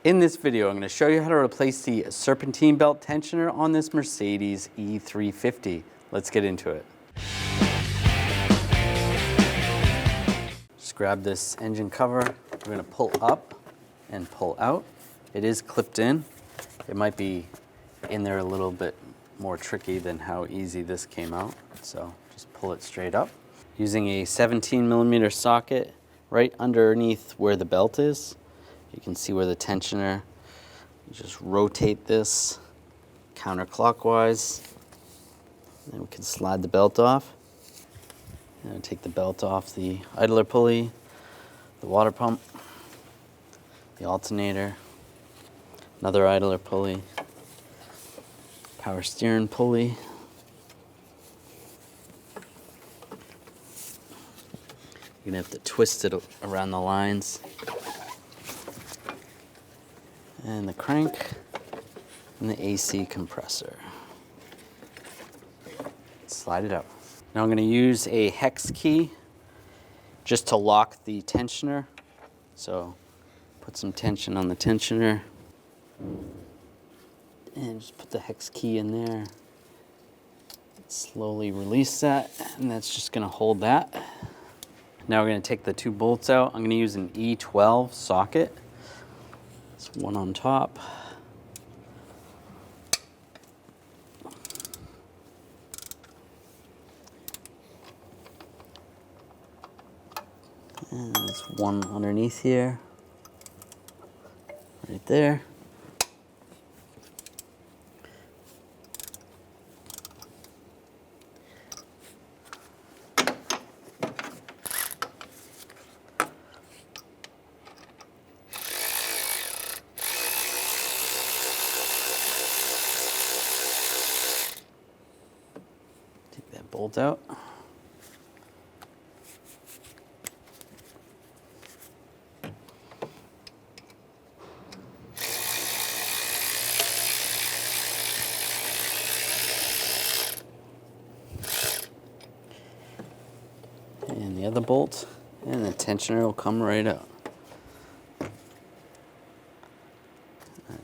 In this video, I'm going to show you how to replace the serpentine belt tensioner on this Mercedes E350. Let's get into it. Just grab this engine cover. We're going to pull up and pull out. It is clipped in. It might be in there a little bit more tricky than how easy this came out. So just pull it straight up. Using a 17mm socket right underneath where the belt is. You can see where the tensioner, you just rotate this counterclockwise. Then we can slide the belt off. And take the belt off the idler pulley, the water pump, the alternator, another idler pulley, power steering pulley. You're gonna have to twist it around the lines. And the crank, and the AC compressor. Slide it out. Now I'm going to use a hex key just to lock the tensioner. So put some tension on the tensioner. And just put the hex key in there. Slowly release that, and that's just going to hold that. Now we're going to take the two bolts out. I'm going to use an E12 socket. One on top. And there's one underneath here. Right there. Bolt out. And the other bolt, and the tensioner will come right out.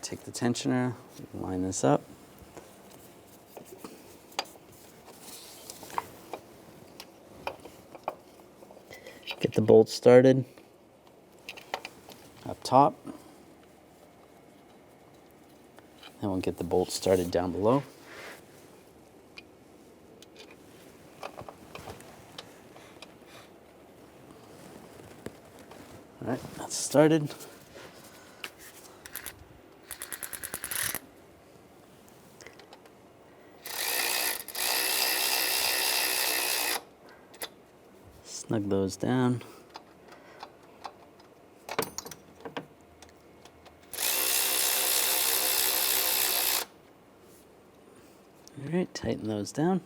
Take the tensioner, line this up. Get the bolt started up top. Then we'll get the bolt started down below. All right, that's started. Snug those down. All right, tighten those down.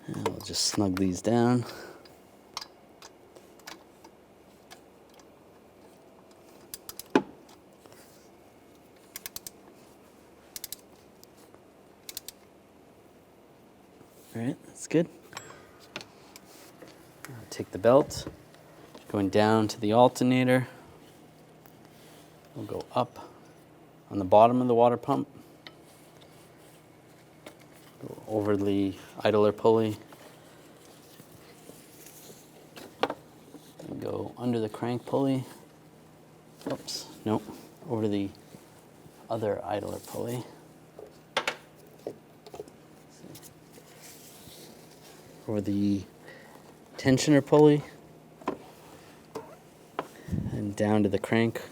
And we'll just snug these down. All right, that's good. Take the belt, going down to the alternator. We'll go up on the bottom of the water pump. Go over the idler pulley. And go under the crank pulley. Oops, nope, over the other idler pulley. Over the tensioner pulley and down to the crank.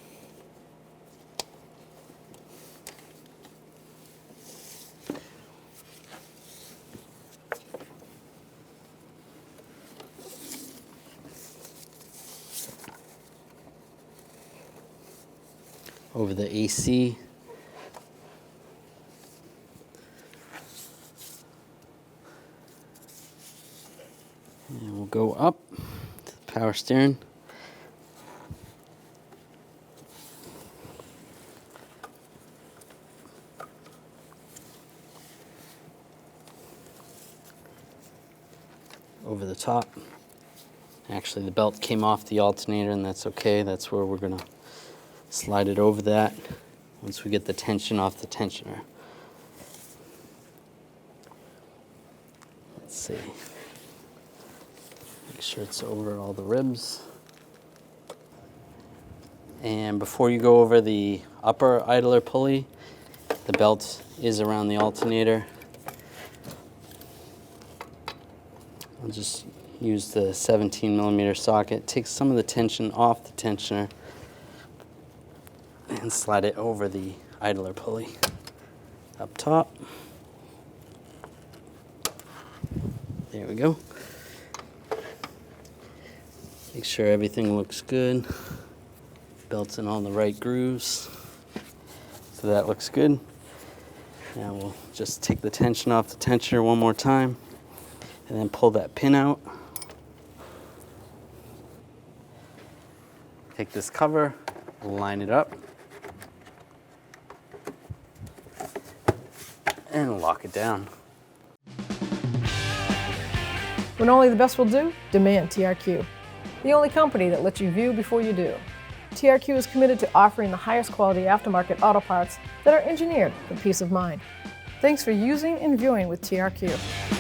Over the AC. And we'll go up to the power steering. Over the top. Actually, the belt came off the alternator, and that's okay. That's where we're gonna slide it over that once we get the tension off the tensioner. Let's see. Make sure it's over all the ribs. And before you go over the upper idler pulley, the belt is around the alternator. I'll just use the 17mm socket, take some of the tension off the tensioner, and slide it over the idler pulley up top. There we go. Make sure everything looks good. Belt's in all the right grooves. So that looks good. Now we'll just take the tension off the tensioner one more time and then pull that pin out. Take this cover, line it up, and lock it down. When only the best will do, demand TRQ. The only company that lets you view before you do. TRQ is committed to offering the highest quality aftermarket auto parts that are engineered for peace of mind. Thanks for using and viewing with TRQ.